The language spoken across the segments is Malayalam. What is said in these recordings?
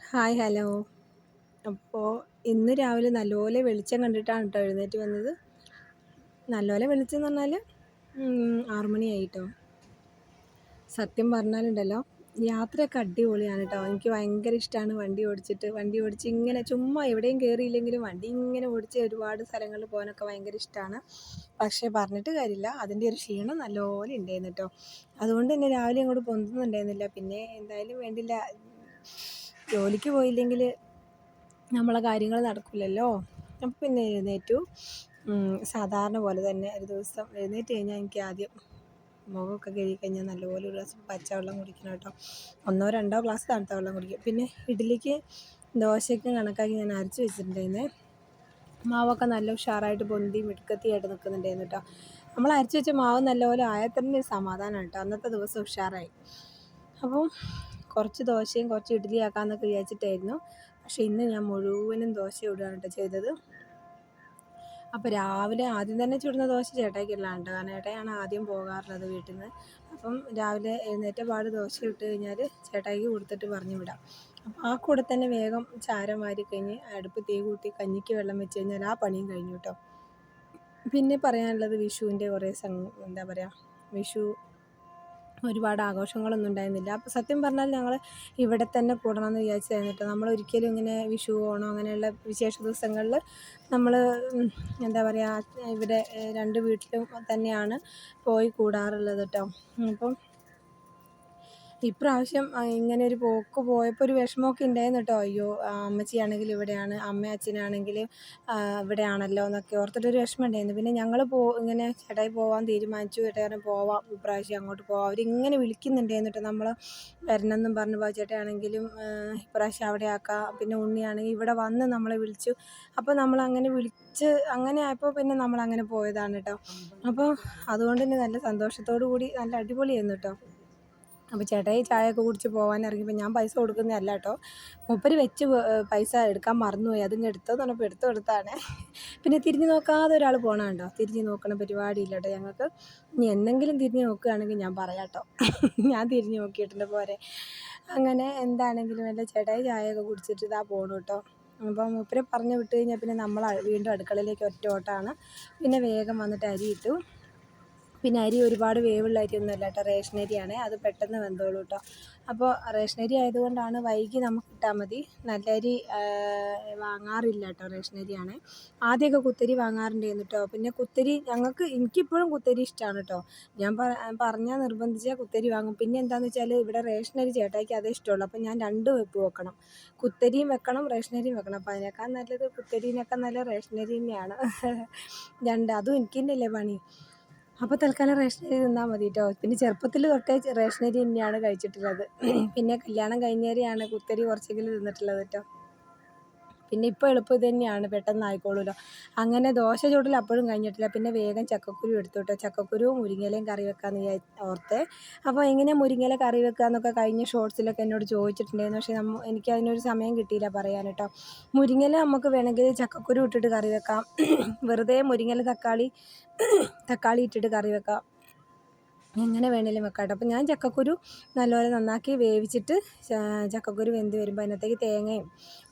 Hi hello. അപ്പോൾ ഇന്ന് രാവിലെ നല്ലപോലെ വെളിച്ചം കണ്ടിട്ടാണ് കേട്ടോ എഴുന്നേറ്റ് വന്നത്. നല്ലപോലെ വെളിച്ചം എന്ന് പറഞ്ഞാൽ 6 മണിയായി ട്ടോ. സത്യം പറഞ്ഞാലുണ്ടല്ലോ, യാത്രയൊക്കെ അടിപൊളിയാണ് കേട്ടോ. എനിക്ക് ഭയങ്കര ഇഷ്ടമാണ് വണ്ടി ഓടിച്ച് ഇങ്ങനെ ചുമ്മാ എവിടെയും കയറിയില്ലെങ്കിലും വണ്ടി ഇങ്ങനെ ഓടിച്ച് ഒരുപാട് സ്ഥലങ്ങളിൽ പോകാനൊക്കെ ഭയങ്കര ഇഷ്ടമാണ്. പക്ഷേ പറഞ്ഞിട്ട് കാര്യമില്ല, അതിൻ്റെ ഒരു ക്ഷീണം നല്ലപോലെ ഉണ്ടായിരുന്നു കേട്ടോ. അതുകൊണ്ട് തന്നെ രാവിലെ അങ്ങോട്ട് പൊന്തുന്നുണ്ടായിരുന്നില്ല. പിന്നെ എന്തായാലും വേണ്ടില്ല, ജോലിക്ക് പോയില്ലെങ്കിൽ നമ്മളെ കാര്യങ്ങൾ നടക്കില്ലല്ലോ. അപ്പം പിന്നെ എഴുന്നേറ്റു. സാധാരണ പോലെ തന്നെ ഒരു ദിവസം എഴുന്നേറ്റ് കഴിഞ്ഞാൽ എനിക്ക് ആദ്യം മുഖമൊക്കെ കഴുകി കഴിഞ്ഞാൽ നല്ലപോലെ ഒരു ഗ്ലാസ് പച്ചവെള്ളം കുടിക്കണം കേട്ടോ. 1-2 ഗ്ലാസ് തണുത്ത വെള്ളം കുടിക്കും. പിന്നെ ഇഡ്ഡലിക്ക് ദോശയ്ക്കും കണക്കാക്കി ഞാൻ അരച്ച് വെച്ചിട്ടുണ്ടായിരുന്നേ. മാവൊക്കെ നല്ല ഉഷാറായിട്ട് പൊന്തി മിടുക്കത്തിയായിട്ട് നിൽക്കുന്നുണ്ടായിരുന്നു കേട്ടോ. നമ്മൾ അരച്ച് വെച്ച മാവ് നല്ലപോലെ ആയാൽ തന്നെ സമാധാനമാണ് കേട്ടോ. അന്നത്തെ ദിവസം ഉഷാറായി. അപ്പം കുറച്ച് ദോശയും കുറച്ച് ഇഡ്ഡലി ആക്കാമെന്നൊക്കെ വിചാരിച്ചിട്ടായിരുന്നു. പക്ഷേ ഇന്ന് ഞാൻ മുഴുവനും ദോശ ഇടുകയാണ് കേട്ടോ ചെയ്തത്. അപ്പോൾ രാവിലെ ആദ്യം തന്നെ ചുടുന്ന ദോശ ചേട്ടായിക്കുള്ളതാണ് കേട്ടോ. കാരണം ഏട്ടായാണ് ആദ്യം പോകാറുള്ളത് വീട്ടിൽ നിന്ന്. അപ്പം രാവിലെ എഴുന്നേറ്റ പാട് ദോശ ഇട്ട് കഴിഞ്ഞാൽ ചേട്ടായിക്ക് കൊടുത്തിട്ട് പറഞ്ഞു വിടാം. അപ്പം ആ കൂടെ തന്നെ വേഗം ചാരം വാരി കഴിഞ്ഞ് അടുപ്പ് തീ കൂട്ടി കഞ്ഞിക്ക് വെള്ളം വെച്ച് കഴിഞ്ഞാൽ ആ പണിയും കഴിഞ്ഞു കേട്ടോ. പിന്നെ പറയാനുള്ളത് വിഷുവിൻ്റെ കുറേ എന്താ പറയുക, വിഷു ഒരുപാട് ആഘോഷങ്ങളൊന്നും ഉണ്ടായിരുന്നില്ല. അപ്പോൾ സത്യം പറഞ്ഞാൽ ഞങ്ങൾ ഇവിടെ തന്നെ കൂടണമെന്ന് വിചാരിച്ചതായിരുന്നു കേട്ടോ. നമ്മളൊരിക്കലും ഇങ്ങനെ വിഷു, ഓണം അങ്ങനെയുള്ള വിശേഷ ദിവസങ്ങളിൽ നമ്മൾ എന്താ പറയുക, ഇവിടെ 2 വീട്ടിലും തന്നെയാണ് പോയി കൂടാറുള്ളത് കേട്ടോ. അപ്പം ഇപ്രാവശ്യം ഇങ്ങനെ ഒരു പോക്ക് പോയപ്പോൾ ഒരു വിഷമമൊക്കെ ഉണ്ടായിരുന്നു കേട്ടോ. അയ്യോ, അമ്മച്ചിയാണെങ്കിൽ ഇവിടെയാണ്, അമ്മയും അച്ഛനാണെങ്കിൽ ഇവിടെയാണല്ലോ എന്നൊക്കെ ഓർത്തിട്ടൊരു വിഷമം ഉണ്ടായിരുന്നു. പിന്നെ ഞങ്ങൾ ഇങ്ങനെ ചേട്ടായി പോകാൻ തീരുമാനിച്ചു. ചേട്ടായി പോവാം, ഇപ്രാവശ്യം അങ്ങോട്ട് പോവാം. അവരിങ്ങനെ വിളിക്കുന്നുണ്ടായിരുന്നു കേട്ടോ, നമ്മൾ വരണമെന്നും പറഞ്ഞു. ചേട്ടായാണെങ്കിലും ഇപ്രാവശ്യം അവിടെ ആക്കാം. പിന്നെ ഉണ്ണിയാണെങ്കിൽ ഇവിടെ വന്ന് നമ്മളെ വിളിച്ചു. അപ്പോൾ നമ്മളങ്ങനെ വിളിച്ച് അങ്ങനെ ആയപ്പോൾ പിന്നെ നമ്മളങ്ങനെ പോയതാണ് കേട്ടോ. അപ്പോൾ അതുകൊണ്ട് തന്നെ നല്ല സന്തോഷത്തോടു കൂടി നല്ല അടിപൊളിയായിരുന്നു കേട്ടോ. അപ്പോൾ ചേട്ടായി ചായയൊക്കെ കുടിച്ച് പോകാൻ ഇറങ്ങിയപ്പോൾ ഞാൻ പൈസ കൊടുക്കുന്നതല്ല കേട്ടോ. മൂപ്പര് വെച്ച് പൈസ എടുക്കാൻ മറന്നുപോയി. അതിങ്ങ് എടുത്തോന്ന് പറഞ്ഞപ്പോൾ എടുത്തു കൊടുത്താണ്. പിന്നെ തിരിഞ്ഞ് നോക്കാതെ ഒരാൾ പോകണം കേട്ടോ. തിരിഞ്ഞ് നോക്കണ പരിപാടിയില്ല കേട്ടോ ഞങ്ങൾക്ക്. ഇനി എന്തെങ്കിലും തിരിഞ്ഞ് നോക്കുകയാണെങ്കിൽ ഞാൻ പറയാം കേട്ടോ. ഞാൻ തിരിഞ്ഞ് നോക്കിയിട്ടുണ്ട് പോരെ. അങ്ങനെ എന്താണെങ്കിലും എൻ്റെ ചേട്ടായി ചായയൊക്കെ കുടിച്ചിട്ട് ഇതാ പോകണം കേട്ടോ. അപ്പോൾ മൂപ്പരെ പറഞ്ഞ് വിട്ട് കഴിഞ്ഞാൽ പിന്നെ നമ്മൾ വീണ്ടും അടുക്കളയിലേക്ക് ഒറ്റ ഓട്ടമാണ്. പിന്നെ വേഗം വന്നിട്ട് അരി ഇട്ടു. പിന്നെ അരി ഒരുപാട് വേവുള്ള അരിയൊന്നുമല്ല കേട്ടോ, റേഷൻ അരിയാണ്. അത് പെട്ടെന്ന് വെന്തോളൂ കേട്ടോ. അപ്പോൾ റേഷൻ അരി ആയതുകൊണ്ടാണ് വൈകി നമുക്ക് ഇട്ടാൽ മതി. നല്ല അരി വാങ്ങാറില്ല കേട്ടോ, റേഷൻ അരിയാണ്. ആദ്യമൊക്കെ കുത്തരി വാങ്ങാറുണ്ടായിരുന്നു കേട്ടോ. പിന്നെ കുത്തരി എനിക്കിപ്പോഴും കുത്തരി ഇഷ്ടമാണ് കേട്ടോ. ഞാൻ പറഞ്ഞാൽ നിർബന്ധിച്ചാൽ കുത്തരി വാങ്ങും. പിന്നെ എന്താണെന്ന് വെച്ചാൽ ഇവിടെ റേഷൻ അരി ചേട്ടായിക്ക് അതേ ഇഷ്ടമുള്ളൂ. അപ്പോൾ ഞാൻ 2 വെപ്പ് വെക്കണം, കുത്തരിയും വെക്കണം റേഷൻ അരിയും വെക്കണം. അപ്പോൾ അതിനേക്കാൾ നല്ലത് കുത്തരീനേക്കാൾ നല്ല റേഷൻ അരി തന്നെയാണ്. അതും എനിക്ക് തന്നെയല്ലേ പണി. അപ്പോൾ തൽക്കാലം റേഷൻ അരി തിന്നാൽ മതി കേട്ടോ. പിന്നെ ചെറുപ്പത്തിൽ തൊട്ടേ റേഷൻ അരി തന്നെയാണ് കഴിച്ചിട്ടുള്ളത്. പിന്നെ കല്യാണം കഴിഞ്ഞേരെയാണ് കുത്തരി കുറച്ചെങ്കിലും തിന്നിട്ടുള്ളത് കേട്ടോ. പിന്നെ ഇപ്പോൾ എളുപ്പം ഇത് തന്നെയാണ്, പെട്ടെന്ന് ആയിക്കോളൂല്ലോ. അങ്ങനെ ദോശ ചൂടൽ അപ്പോഴും കഴിഞ്ഞിട്ടില്ല. പിന്നെ വേഗം ചക്കക്കുരു എടുത്തു കേട്ടോ. ചക്കക്കുരുവും മുരിങ്ങയിലയും കറി വെക്കാമെന്ന് ഓർത്തേ. അപ്പോൾ എങ്ങനെയാണ് മുരിങ്ങയില കറി വെക്കുക എന്നൊക്കെ കഴിഞ്ഞ ഷോർട്സിലൊക്കെ എന്നോട് ചോദിച്ചിട്ടുണ്ടായിരുന്നു. പക്ഷേ എനിക്ക് അതിനൊരു സമയം കിട്ടിയില്ല പറയാൻ കേട്ടോ. മുരിങ്ങയില നമുക്ക് വേണമെങ്കിൽ ചക്കക്കുരു ഇട്ടിട്ട് കറി വെക്കാം. വെറുതെ മുരിങ്ങയില തക്കാളി ഇട്ടിട്ട് കറി വെക്കാം. എങ്ങനെ വേണേലും വെക്കാം കേട്ടോ. അപ്പോൾ ഞാൻ ചക്കക്കുരു നല്ലപോലെ നന്നാക്കി വേവിച്ചിട്ട് ചക്കക്കുരു വെന്ത് വരുമ്പോൾ അതിനകത്തേക്ക് തേങ്ങയും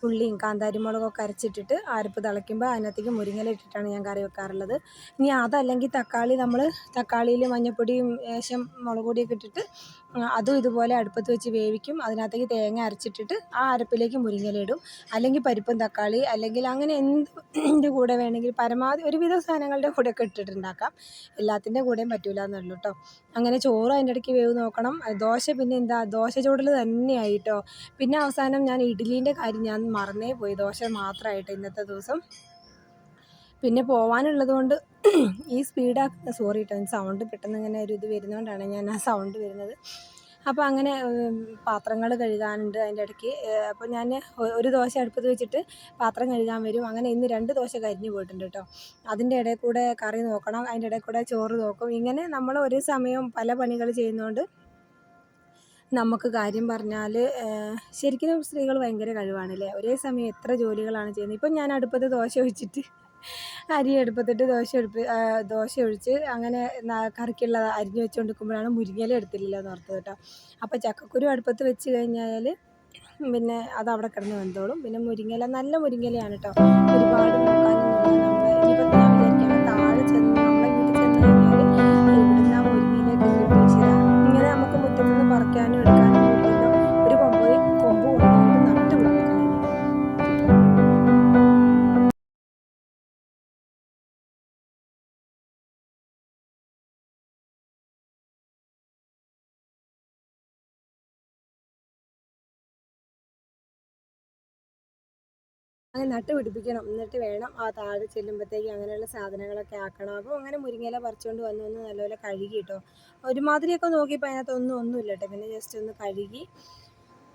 ഉള്ളിയും കാന്താരിമുളകൊക്കെ അരച്ചിട്ടിട്ട് അരപ്പ് തിളയ്ക്കുമ്പോൾ അതിനകത്തേക്ക് മുരിങ്ങയില ഇട്ടിട്ടാണ് ഞാൻ കറി വെക്കാറുള്ളത്. ഇനി അതല്ലെങ്കിൽ തക്കാളിയിൽ മഞ്ഞൾപ്പൊടിയും ലേശം മുളക് പൊടിയൊക്കെ ഇട്ടിട്ട് അതും ഇതുപോലെ അടുപ്പത്ത് വെച്ച് വേവിക്കും. അതിനകത്തേക്ക് തേങ്ങ അരച്ചിട്ടിട്ട് ആ അരപ്പിലേക്ക് മുരിങ്ങയില ഇടും. അല്ലെങ്കിൽ പരിപ്പും തക്കാളി, അല്ലെങ്കിൽ അങ്ങനെ എന്തിൻ്റെ കൂടെ വേണമെങ്കിൽ പരമാവധി ഒരുവിധ സാധനങ്ങളുടെ കൂടെയൊക്കെ ഇട്ടിട്ടുണ്ടാക്കാം. എല്ലാത്തിൻ്റെ കൂടെയും പറ്റൂല എന്നുള്ളൂ കേട്ടോ. അങ്ങനെ ചോറ് അതിൻ്റെ ഇടയ്ക്ക് വേവ് നോക്കണം. ദോശ പിന്നെ ദോശ ചൂടൽ തന്നെയായി കേട്ടോ. പിന്നെ അവസാനം ഞാൻ ഇഡ്ഡലീൻ്റെ കാര്യം ഞാൻ മറന്നേ പോയി, ദോശ മാത്രമായിട്ട് ഇന്നത്തെ ദിവസം. പിന്നെ പോവാനുള്ളത് കൊണ്ട് ഈ സ്പീഡാക്കുന്ന സോറി കേട്ടോ, സൗണ്ട് പെട്ടെന്ന് ഇങ്ങനെ ഒരു ഇത് വരുന്നതുകൊണ്ടാണ് ഞാൻ ആ സൗണ്ട് വരുന്നത്. അപ്പോൾ അങ്ങനെ പാത്രങ്ങൾ കഴുകാനുണ്ട് അതിൻ്റെ ഇടയ്ക്ക്. അപ്പോൾ ഞാൻ ഒരു ദോശ അടുപ്പത്ത് വെച്ചിട്ട് പാത്രം കഴുകാൻ വരും. അങ്ങനെ ഇന്ന് 2 ദോശ കരിഞ്ഞു പോയിട്ടുണ്ട് കേട്ടോ. അതിൻ്റെ ഇടയിൽ കൂടെ കറി നോക്കണം, അതിൻ്റെ ഇടയിൽ കൂടെ ചോറ് നോക്കും. ഇങ്ങനെ നമ്മൾ ഒരേ സമയം പല പണികൾ ചെയ്യുന്നതുകൊണ്ട് നമുക്ക് കാര്യം പറഞ്ഞാൽ ശരിക്കും സ്ത്രീകൾ ഭയങ്കര കഴിവാണല്ലേ. ഒരേ സമയം എത്ര ജോലികളാണ് ചെയ്യുന്നത്. ഇപ്പം ഞാൻ അടുപ്പത്ത് ദോശ ഒഴിച്ചിട്ട് അരി അടുപ്പത്തിട്ട് ദോശ ഒഴിച്ച് അങ്ങനെ കറിക്കുള്ള അരിഞ്ഞ് വെച്ചുകൊണ്ടിരിക്കുമ്പോഴാണ് മുരിങ്ങയില എടുത്തില്ലല്ലോ എന്ന് ഓർത്തത് കേട്ടോ. അപ്പോൾ ചക്കക്കുരു അടുപ്പത്ത് വെച്ച് കഴിഞ്ഞാൽ പിന്നെ അതവിടെ കിടന്ന് വെന്തോളും. പിന്നെ മുരിങ്ങയില നല്ല മുരിങ്ങയിലയാണ് കേട്ടോ, ഒരുപാട് നോക്കാനൊന്നുമില്ല. നമ്മൾ ഇനിയിപ്പോൾ ഞാൻ വിചാരിക്കുകയാണ് താഴെ ചെന്ന് നമ്മളെ വീട്ടിൽ ചെന്ന് കഴിഞ്ഞാൽ ഇവിടുന്ന് ആ മുരിങ്ങയിലയൊക്കെ കിട്ടി വെച്ചാൽ ഇങ്ങനെ നമുക്ക് മുറ്റത്തുനിന്ന് പറിക്കാനും എടുക്കാനൊന്നും ഇല്ലല്ലോ. ഒരു കൊമ്പ് കൊണ്ടുപോയിട്ട് നട്ട് പിടിപ്പിക്കണം ഇനി. അങ്ങനെ നട്ട് പിടിപ്പിക്കണം, എന്നിട്ട് വേണം ആ താഴെ ചെല്ലുമ്പോഴത്തേക്ക് അങ്ങനെയുള്ള സാധനങ്ങളൊക്കെ ആക്കണം. അപ്പോൾ അങ്ങനെ മുരിങ്ങയില പറിച്ചുകൊണ്ട് വന്ന് നല്ലപോലെ കഴുകി കേട്ടോ. ഒരുമാതിരിയൊക്കെ നോക്കിയപ്പോൾ ഒന്നുമില്ല കേട്ടോ. പിന്നെ ജസ്റ്റ് ഒന്ന് കഴുകി.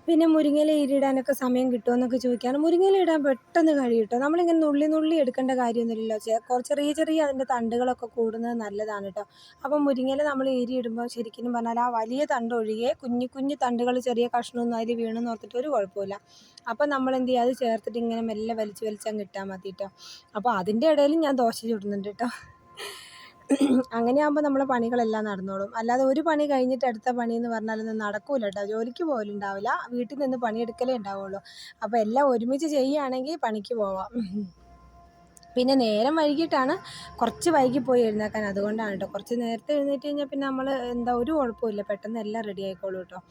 പിന്നെ മുരിങ്ങയില ഇരിടാനൊക്കെ സമയം കിട്ടുമോയെന്നൊക്കെ ചോദിക്കുകയാണ്. മുരിങ്ങയില ഇടാൻ പെട്ടെന്ന് കഴിയും കേട്ടോ. നമ്മളിങ്ങനെ നുള്ളി എടുക്കേണ്ട കാര്യമൊന്നുമില്ലല്ലോ. ചെറിയ അതിൻ്റെ തണ്ടുകളൊക്കെ കൂടുന്നത് നല്ലതാണ് കേട്ടോ. അപ്പം മുരിങ്ങയില നമ്മൾ ഇടുമ്പോൾ ശരിക്കും പറഞ്ഞാൽ ആ വലിയ തണ്ട് ഒഴികെ കുഞ്ഞു തണ്ടുകൾ ചെറിയ കഷ്ണമൊന്നും അതിൽ വീണെന്ന് ഓർത്തിട്ട് ഒരു കുഴപ്പമില്ല. അപ്പം നമ്മൾ എന്ത് ചെയ്യുക, അത് ചേർത്തിട്ട് ഇങ്ങനെ മെല്ലെ വലിച്ചങ്ങ് ഇട്ടാൽ മതി കേട്ടോ. അപ്പോൾ അതിൻ്റെ ഇടയിൽ ഞാൻ ദോശ ചുടുന്നുണ്ട് കേട്ടോ. അങ്ങനെയാകുമ്പോൾ നമ്മളെ പണികളെല്ലാം നടന്നോളും. അല്ലാതെ ഒരു പണി കഴിഞ്ഞിട്ട് അടുത്ത പണി എന്ന് പറഞ്ഞാലൊന്നും നടക്കൂല കേട്ടോ. ജോലിക്ക് പോലും ഉണ്ടാവില്ല, വീട്ടിൽ നിന്ന് പണിയെടുക്കലേ ഉണ്ടാവുള്ളൂ. അപ്പോൾ എല്ലാം ഒരുമിച്ച് ചെയ്യുകയാണെങ്കിൽ പണിക്ക് പോവാം. പിന്നെ നേരം വൈകിട്ടാണ്, കുറച്ച് വൈകിപ്പോയി എഴുന്നേക്കാൻ, അതുകൊണ്ടാണ് കേട്ടോ. കുറച്ച് നേരത്തെ എഴുന്നേറ്റ് കഴിഞ്ഞാൽ പിന്നെ നമ്മൾ ഒരു കുഴപ്പമില്ല, പെട്ടെന്ന് എല്ലാം റെഡി ആയിക്കോളൂ കേട്ടോ.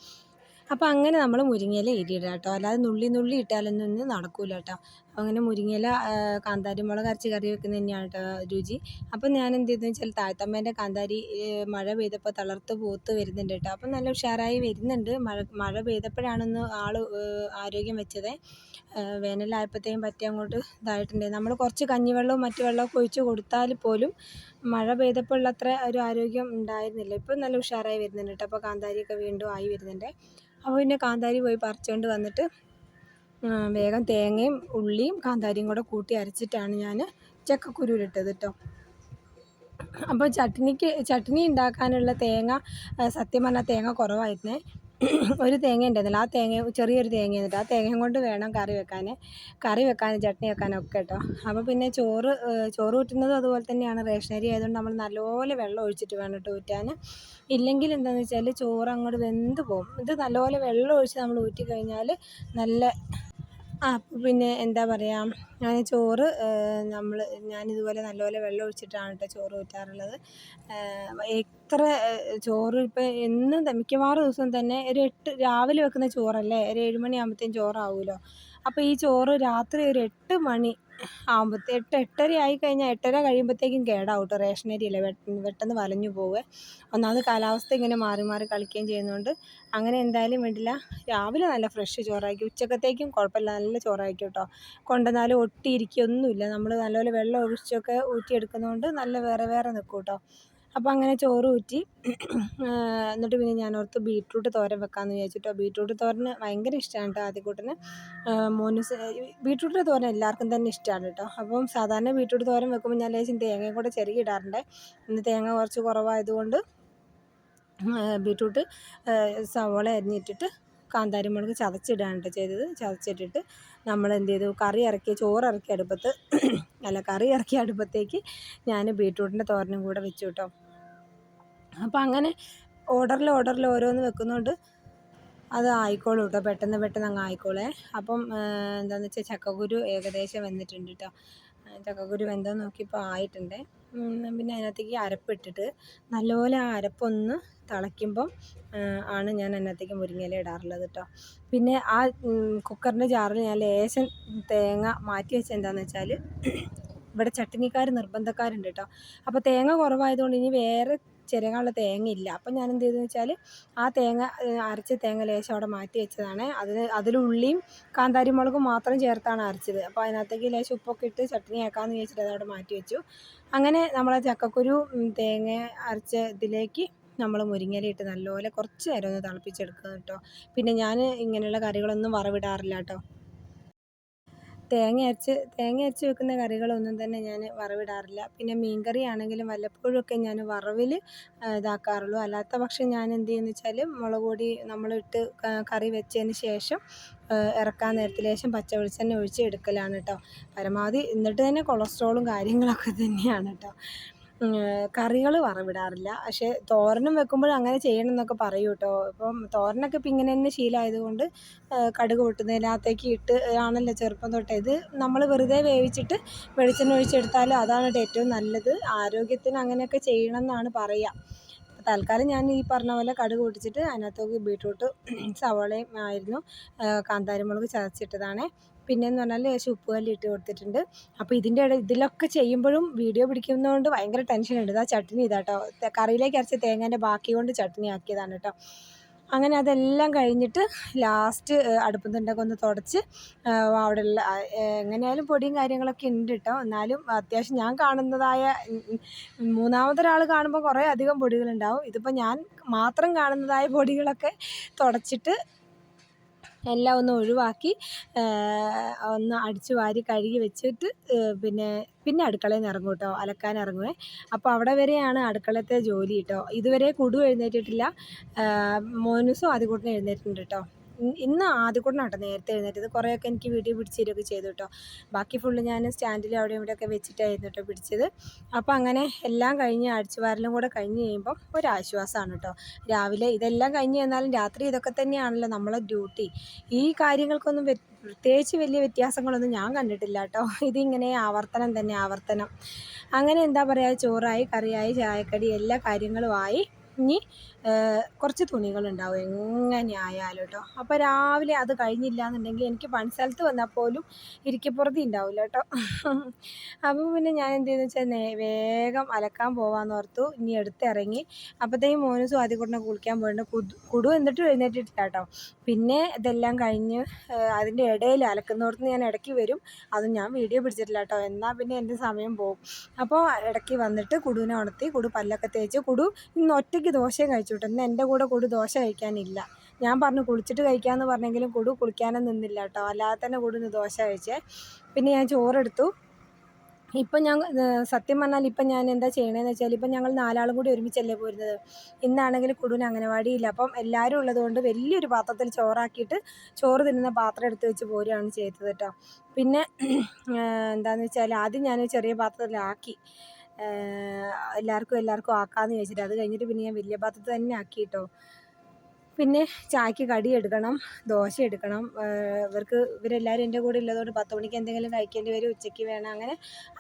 അപ്പോൾ അങ്ങനെ നമ്മൾ മുരിങ്ങയില ഇടുക കേട്ടോ. അല്ലാതെ നുള്ളി ഇട്ടാലൊന്നും നടക്കൂല കേട്ടോ. അങ്ങനെ മുരിങ്ങയില കാന്താരി മുളക് അരച്ച് കറി വെക്കുന്നത് തന്നെയാണ് കേട്ടോ രുചി. അപ്പം ഞാൻ എന്ത് ചെയ്തെന്ന് വെച്ചാൽ താഴത്തമ്മേൻ്റെ കാന്താരി മഴ പെയ്തപ്പോൾ തളർത്ത് പൂത്ത് വരുന്നുണ്ട് കേട്ടോ. അപ്പം നല്ല ഉഷാറായി വരുന്നുണ്ട്. മഴ പെയ്തപ്പോഴാണൊന്ന് ആരോഗ്യം വെച്ചത്. വേനലായപ്പോഴത്തേക്കും പറ്റി അങ്ങോട്ട് ഇതായിട്ടുണ്ട്. നമ്മൾ കുറച്ച് കഞ്ഞിവെള്ളവും മറ്റു വെള്ളമൊക്കെ ഒഴിച്ച് കൊടുത്താൽ പോലും മഴ പെയ്തപ്പോൾ അത്ര ഒരു ആരോഗ്യം ഉണ്ടായിരുന്നില്ല. ഇപ്പം നല്ല ഉഷാറായി വരുന്നുണ്ട് കേട്ടോ. അപ്പോൾ കാന്താരിയൊക്കെ വീണ്ടും ആയി വരുന്നുണ്ട്. അപ്പോൾ പിന്നെ കാന്താരി പോയി പറിച്ചുകൊണ്ട് വന്നിട്ട് വേഗം തേങ്ങയും ഉള്ളിയും കാന്താരിയും കൂടെ കൂട്ടി അരച്ചിട്ടാണ് ഞാൻ ചക്കക്കുരുവിലിട്ടത് കേട്ടോ. അപ്പോൾ ചട്നി ഉണ്ടാക്കാനുള്ള തേങ്ങ സത്യം പറഞ്ഞാൽ തേങ്ങ കുറവായിരുന്നേ. ഒരു തേങ്ങ ഉണ്ടായിരുന്നില്ല. ആ തേങ്ങ ചെറിയൊരു തേങ്ങ എന്നിട്ട് ആ തേങ്ങയും കൊണ്ട് വേണം കറി വെക്കാനും ചട്നി വെക്കാനൊക്കെ കേട്ടോ. അപ്പോൾ പിന്നെ ചോറ് ഊറ്റുന്നതും അതുപോലെ തന്നെയാണ്. റേഷനരി ആയതുകൊണ്ട് നമ്മൾ നല്ലപോലെ വെള്ളം ഒഴിച്ചിട്ട് വേണം കേട്ടോ ഊറ്റാൻ. ഇല്ലെങ്കിൽ എന്താണെന്ന് വെച്ചാൽ ചോറ് അങ്ങോട്ട് വെന്ത് പോകും. ഇത് നല്ലപോലെ വെള്ളം ഒഴിച്ച് നമ്മൾ ഊറ്റി കഴിഞ്ഞാൽ നല്ല പിന്നെ എന്താ പറയുക, ഞാനിതുപോലെ നല്ലപോലെ വെള്ളം ഒഴിച്ചിട്ടാണ് കേട്ടോ ചോറ് ഊറ്റാറുള്ളത്. എത്ര ചോറ് ഇപ്പം എന്നും മിക്കവാറും ദിവസം തന്നെ രാവിലെ വെക്കുന്ന ചോറല്ലേ, ഒരു 7 മണിയാകുമ്പോഴത്തേക്കും ചോറാവുമല്ലോ. അപ്പോൾ ഈ ചോറ് രാത്രി ഒരു 8 മണി ആകുമ്പോഴത്തേക്ക് 8:30 ആയിക്കഴിഞ്ഞാൽ 8:30 കഴിയുമ്പോഴത്തേക്കും കേടാവും കേട്ടോ. റേഷനരിയല്ലേ, പെട്ടെന്ന് വലഞ്ഞു പോവേ. ഒന്നാമത് കാലാവസ്ഥ ഇങ്ങനെ മാറി കളിക്കുകയും ചെയ്യുന്നതുകൊണ്ട് അങ്ങനെ എന്തായാലും വേണ്ടില്ല. രാവിലെ നല്ല ഫ്രഷ് ചോറായിരിക്കും, ഉച്ചക്കത്തേക്കും കുഴപ്പമില്ല, നല്ല ചോറായിരിക്കും കേട്ടോ. കൊണ്ടുവന്നാലും ഒട്ടിയിരിക്കുകയൊന്നുമില്ല. നമ്മൾ നല്ലപോലെ വെള്ളം ഒഴിച്ചൊക്കെ ഊറ്റിയെടുക്കുന്നതുകൊണ്ട് നല്ല വേറെ നിൽക്കും കേട്ടോ. അപ്പോൾ അങ്ങനെ ചോറ് ഊറ്റി എന്നിട്ട് പിന്നെ ഞാനോർത്ത് ബീട്രൂട്ട് തോരൻ വെക്കാമെന്ന് വിചാരിച്ചിട്ടോ. ബീട്രൂട്ട് തോരന് ഭയങ്കര ഇഷ്ടമാണ് കേട്ടോ ആദ്യക്കൂട്ടന്. ബീട്രൂട്ടിൻ്റെ തോരൻ എല്ലാവർക്കും തന്നെ ഇഷ്ടമാണ് കേട്ടോ. അപ്പം സാധാരണ ബീട്രൂട്ട് തോരൻ വെക്കുമ്പോൾ ഞാൻ ലേശം തേങ്ങയും കൂടെ ചിരകി ഇടാറുണ്ട്. ഇന്ന് തേങ്ങ കുറച്ച് കുറവായതുകൊണ്ട് ബീട്രൂട്ട് സവോള അരിഞ്ഞിട്ടിട്ട് കാന്താരി മുളക് ചതച്ചിടുകയാണ് കേട്ടോ ചെയ്തത്. ചതച്ചിട്ടിട്ട് നമ്മൾ എന്ത് ചെയ്തു, കറി ഇറക്കിയ അടുപ്പത്തേക്ക് ഞാൻ ബീട്രൂട്ടിൻ്റെ തോരനും കൂടെ വെച്ചു കേട്ടോ. അപ്പോൾ അങ്ങനെ ഓർഡറിൽ ഓരോന്ന് വെക്കുന്നതുകൊണ്ട് അത് ആയിക്കോളും കേട്ടോ, പെട്ടെന്ന് അങ്ങ് ആയിക്കോളേ. അപ്പം എന്താണെന്ന് വെച്ചാൽ ചക്കക്കുരു ഏകദേശം വെന്തിട്ടുണ്ട് കേട്ടോ. ചക്കക്കുരു വെന്തോന്ന് നോക്കിയപ്പോൾ ആയിട്ടുണ്ട്. പിന്നെ അതിനകത്തേക്ക് അരപ്പിട്ടിട്ട് നല്ലപോലെ ആ അരപ്പൊന്ന് തിളയ്ക്കുമ്പം ആണ് ഞാൻ അതിനകത്തേക്ക് മുരിങ്ങയില ഇടാറുള്ളത് കേട്ടോ. പിന്നെ ആ കുക്കറിൻ്റെ ജാറിൽ ഞാൻ ലേശം തേങ്ങ മാറ്റി വെച്ചത് എന്താണെന്ന് വെച്ചാൽ, ഇവിടെ ചട്നിക്കാർ നിർബന്ധക്കാരുണ്ട് കേട്ടോ. അപ്പോൾ തേങ്ങ കുറവായതുകൊണ്ട് ഇനി വേറെ ചിരകാനുള്ള തേങ്ങയില്ല. അപ്പം ഞാൻ എന്ത് ചെയ്തെന്ന് വെച്ചാൽ ആ അരച്ച തേങ്ങ ലേശം അവിടെ മാറ്റി വെച്ചതാണ്. അതിൽ ഉള്ളിയും കാന്താരി മുളകും മാത്രം ചേർത്താണ് അരച്ചത്. അപ്പോൾ അതിനകത്തേക്ക് ലേശം ഉപ്പൊക്കെ ഇട്ട് ചട്നി ആക്കാമെന്ന് വിചാരിച്ചിട്ട് അതവിടെ മാറ്റി വെച്ചു. അങ്ങനെ നമ്മളെ ചക്കക്കുരു തേങ്ങ അരച്ച ഇതിലേക്ക് നമ്മൾ മുരിങ്ങയില ഇട്ട് നല്ലപോലെ കുറച്ച് നേരം ഒന്ന് തിളപ്പിച്ചെടുക്കുക കേട്ടോ. പിന്നെ ഞാൻ ഇങ്ങനെയുള്ള കറികളൊന്നും വറവിടാറില്ല കേട്ടോ. തേങ്ങ അരച്ച് വെക്കുന്ന കറികളൊന്നും തന്നെ ഞാൻ വറവിടാറില്ല. പിന്നെ മീൻകറി ആണെങ്കിലും വല്ലപ്പോഴുമൊക്കെ ഞാൻ വറവിൽ ഇതാക്കാറുള്ളൂ. അല്ലാത്ത പക്ഷം ഞാൻ എന്ത് ചെയ്യുമെന്ന് വെച്ചാൽ മുളക് പൊടി നമ്മളിട്ട് കറി വെച്ചതിന് ശേഷം ഇറക്കാൻ നേരത്ത് ലേശം പച്ച വെളിച്ചെണ്ണ ഒഴിച്ച് എടുക്കലാണ് കേട്ടോ പരമാവധി. എന്നിട്ട് തന്നെ കൊളസ്ട്രോളും കാര്യങ്ങളൊക്കെ തന്നെയാണ് കേട്ടോ. കറികൾ വറവിടാറില്ല. പക്ഷേ തോരനും വെക്കുമ്പോൾ അങ്ങനെ ചെയ്യണം എന്നൊക്കെ പറയും കേട്ടോ. ഇപ്പം തോരനൊക്കെ ഇപ്പം ഇങ്ങനെ തന്നെ ശീലമായതുകൊണ്ട് കടുക് പൊട്ടുന്നതിനകത്തേക്ക് ഇട്ട് ആണല്ലോ ചെറുപ്പം തൊട്ടേ. ഇത് നമ്മൾ വെറുതെ വേവിച്ചിട്ട് വെളിച്ചെണ്ണ ഒഴിച്ചെടുത്താൽ അതാണ് ഏറ്റവും നല്ലത്. ആരോഗ്യത്തിന് അങ്ങനെയൊക്കെ ചെയ്യണം എന്നാണ് പറയുക. തൽക്കാലം ഞാൻ ഈ പറഞ്ഞ പോലെ കടുക് പൊട്ടിച്ചിട്ട് അതിനകത്തേക്ക് ബീട്രൂട്ട് സവാളയും ആയിരുന്നു, കാന്താരിമുളക് ചതച്ചിട്ടതാണ്. പിന്നെയെന്ന് പറഞ്ഞാൽ ലേശം ഉപ്പുകല്ല് ഇട്ട് കൊടുത്തിട്ടുണ്ട്. അപ്പോൾ ഇതിലൊക്കെ ചെയ്യുമ്പോഴും വീഡിയോ പിടിക്കുന്നതുകൊണ്ട് ഭയങ്കര ടെൻഷനുണ്ട്. ഇതാ ചട്നി ഇതാട്ടോ, കറിയിലേക്ക് അരച്ച തേങ്ങേൻ്റെ ബാക്കി കൊണ്ട് ചട്നി ആക്കിയതാണ് കേട്ടോ. അങ്ങനെ അതെല്ലാം കഴിഞ്ഞിട്ട് ലാസ്റ്റ് അടുപ്പും തിണ്ടൊക്കെ ഒന്ന് തുടച്ച് അവിടെയുള്ള എങ്ങനെയായാലും പൊടിയും കാര്യങ്ങളൊക്കെ ഉണ്ട് കേട്ടോ. എന്നാലും അത്യാവശ്യം ഞാൻ കാണുന്നതായ മൂന്നാമതൊരാൾ കാണുമ്പോൾ കുറേ അധികം പൊടികളുണ്ടാവും. ഇതിപ്പോൾ ഞാൻ മാത്രം കാണുന്നതായ പൊടികളൊക്കെ തുടച്ചിട്ട് എല്ലാം ഒന്ന് ഒഴിവാക്കി ഒന്ന് അടിച്ചു വാരി കഴുകി വെച്ചിട്ട് പിന്നെ അടുക്കളയിൽ നിന്ന് ഇറങ്ങും കേട്ടോ, അലക്കാൻ ഇറങ്ങുവേ. അപ്പോൾ അവിടെ വരെയാണ് അടുക്കളത്തെ ജോലി കേട്ടോ. ഇതുവരെ കുടു എഴുന്നേറ്റിട്ടില്ല. മോനുസും ആദ്യകൂട്ടനും എഴുന്നേറ്റിട്ടുണ്ട് കേട്ടോ. ഇന്ന് ആദ്യകൂട്ടനാട്ടോ നേരത്തെ എഴുന്നേറ്റത്. കുറേയൊക്കെ എനിക്ക് വീഡിയോ പിടിച്ച് തരികയൊക്കെ ചെയ്തു കേട്ടോ. ബാക്കി ഫുള്ള് ഞാൻ സ്റ്റാൻഡിൽ അവിടെ ഇവിടെയൊക്കെ വെച്ചിട്ടായിരുന്നു കേട്ടോ പിടിച്ചത്. അപ്പോൾ അങ്ങനെ എല്ലാം കഴിഞ്ഞ് അടിച്ചു വാരലും കൂടെ കഴിഞ്ഞ് കഴിയുമ്പം ഒരാശ്വാസമാണ് കേട്ടോ. രാവിലെ ഇതെല്ലാം കഴിഞ്ഞ് ചെന്നാലും രാത്രി ഇതൊക്കെ തന്നെയാണല്ലോ നമ്മളെ ഡ്യൂട്ടി. ഈ കാര്യങ്ങൾക്കൊന്നും പ്രത്യേകിച്ച് വലിയ വ്യത്യാസങ്ങളൊന്നും ഞാൻ കണ്ടിട്ടില്ല കേട്ടോ. ഇതിങ്ങനെ ആവർത്തനം തന്നെ, ആവർത്തനം. അങ്ങനെ എന്താ പറയുക, ചോറായി, കറിയായി, ചായക്കടി എല്ലാ കാര്യങ്ങളുമായി. ഇനി കുറച്ച് തുണികളുണ്ടാവും എങ്ങനെയായാലും കേട്ടോ. അപ്പോൾ രാവിലെ അത് കഴിഞ്ഞില്ല എന്നുണ്ടെങ്കിൽ എനിക്ക് പണിസ്ഥലത്ത് വന്നാൽ പോലും ഇരിക്കപ്പുറത്തി ഉണ്ടാവില്ല കേട്ടോ. അപ്പോൾ പിന്നെ ഞാൻ എന്ത് ചെയ്യുന്നത് വെച്ചാൽ വേഗം അലക്കാൻ പോകാമെന്ന് ഓർത്തു. ഇനി എടുത്തിറങ്ങി. അപ്പോഴത്തേക്കും മോനുസും ആദ്യം കൂടെ കുളിക്കാൻ പോയിട്ടുണ്ട്. കുടു എന്നിട്ടും എഴുന്നേറ്റിട്ടില്ല കേട്ടോ. പിന്നെ ഇതെല്ലാം കഴിഞ്ഞ് അതിൻ്റെ ഇടയിൽ അലക്കുന്നിടത്ത് ഞാൻ ഇടയ്ക്ക് വരും. അതും ഞാൻ വീഡിയോ പിടിച്ചിട്ടില്ല കേട്ടോ, എന്നാൽ പിന്നെ എൻ്റെ സമയം പോകും. അപ്പോൾ ഇടയ്ക്ക് വന്നിട്ട് കുടുവിനെ ഉണർത്തി, കുടു പല്ലൊക്കെ തേച്ച്. കുടു ഇന്ന് ഒറ്റയ്ക്ക് ദോശയും കഴിച്ചു കേട്ടോ. ഇന്ന് എൻ്റെ കൂടെ കുടു ദോശ കഴിക്കാനില്ല. ഞാൻ പറഞ്ഞു കുളിച്ചിട്ട് കഴിക്കാമെന്ന് പറഞ്ഞെങ്കിലും കുടു കുളിക്കാനും നിന്നില്ല കേട്ടോ. അല്ലാതെ തന്നെ കുടു ഇന്ന് ദോശ കഴിച്ചേ. പിന്നെ ഞാൻ ചോറെടുത്തു. ഇപ്പം സത്യം പറഞ്ഞാൽ ഇപ്പം ഞാൻ എന്താ ചെയ്യണതെന്ന് വെച്ചാൽ, ഇപ്പം ഞങ്ങൾ 4 ആളും കൂടി ഒരുമിച്ചല്ലേ പോരുന്നത്. ഇന്നാണെങ്കിൽ കുടുവിന് അംഗനവാടിയില്ല. അപ്പം എല്ലാവരും ഉള്ളതുകൊണ്ട് വലിയൊരു പാത്രത്തിൽ ചോറാക്കിയിട്ട് ചോറ് തിന്നുന്ന പാത്രം എടുത്ത് വെച്ച് പോരുകയാണ് ചെയ്തത് കേട്ടോ. പിന്നെ എന്താണെന്ന് വെച്ചാൽ ആദ്യം ഞാൻ ചെറിയ പാത്രത്തിലാക്കി, എല്ലാവർക്കും ആക്കാമെന്ന് ചോദിച്ചിട്ട്. അത് കഴിഞ്ഞിട്ട് പിന്നെ ഞാൻ വലിയ പാത്രത്തിൽ തന്നെ ആക്കി കേട്ടോ. പിന്നെ ചായക്ക് കടി എടുക്കണം, ദോശ എടുക്കണം. ഇവരെല്ലാവരും എൻ്റെ കൂടെ ഉള്ളതുകൊണ്ട് 10 മണിക്ക് എന്തെങ്കിലും കഴിക്കേണ്ടി വരും, ഉച്ചയ്ക്ക് വേണം. അങ്ങനെ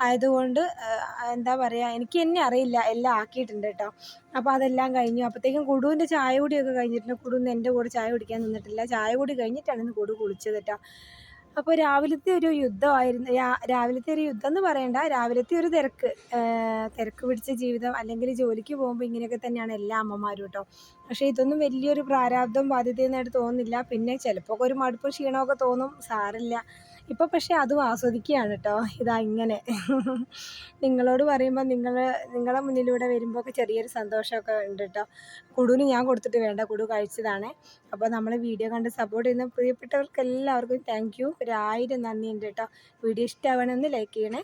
ആയതുകൊണ്ട് എന്താ പറയുക, എനിക്ക് തന്നെ അറിയില്ല, എല്ലാം ആക്കിയിട്ടുണ്ട് കേട്ടോ. അപ്പോൾ അതെല്ലാം കഴിഞ്ഞു. അപ്പോഴത്തേക്കും കുടുവിൻ്റെ ചായ കുടിയൊക്കെ കഴിഞ്ഞിട്ടുണ്ട്. കുടുവിന് എൻ്റെ കൂടെ ചായ കുടിക്കാൻ നിന്നിട്ടില്ല. ചായ കുടി കഴിഞ്ഞിട്ടാണ് ഇന്ന് കുടു കുളിച്ചത് കേട്ടോ. അപ്പോൾ രാവിലത്തെ ഒരു യുദ്ധമായിരുന്നു. രാവിലത്തെ ഒരു യുദ്ധം എന്ന് പറയണ്ട, രാവിലത്തെ ഒരു തിരക്ക് പിടിച്ച ജീവിതം. അല്ലെങ്കിൽ ജോലിക്ക് പോകുമ്പോൾ ഇങ്ങനെയൊക്കെ തന്നെയാണ് എല്ലാ അമ്മമാരും കേട്ടോ. പക്ഷേ ഇതൊന്നും വലിയൊരു പ്രാരാബ്ദവും ബാധ്യതയൊന്നായിട്ട് തോന്നുന്നില്ല. പിന്നെ ചിലപ്പോൾ ഒരു മടുപ്പും ക്ഷീണമൊക്കെ തോന്നും, സാരമില്ല. ഇപ്പോൾ പക്ഷേ അതും ആസ്വദിക്കുകയാണ് കേട്ടോ. ഇതാ ഇങ്ങനെ നിങ്ങളോട് പറയുമ്പോൾ നിങ്ങളെ മുന്നിലൂടെ വരുമ്പോഴൊക്കെ ചെറിയൊരു സന്തോഷമൊക്കെ ഉണ്ട് കേട്ടോ. കുടുവിന് ഞാൻ കൊടുത്തിട്ട് വേണ്ട, കുടു കഴിച്ചതാണ്. അപ്പോൾ നമ്മൾ വീഡിയോ കണ്ട് സപ്പോർട്ട് ചെയ്യുന്ന പ്രിയപ്പെട്ടവർക്ക് എല്ലാവർക്കും താങ്ക് യു. 1000 നന്ദിയുണ്ട് കേട്ടോ. വീഡിയോ ഇഷ്ടമാവണമെന്ന് ലൈക്ക് ചെയ്യണേ.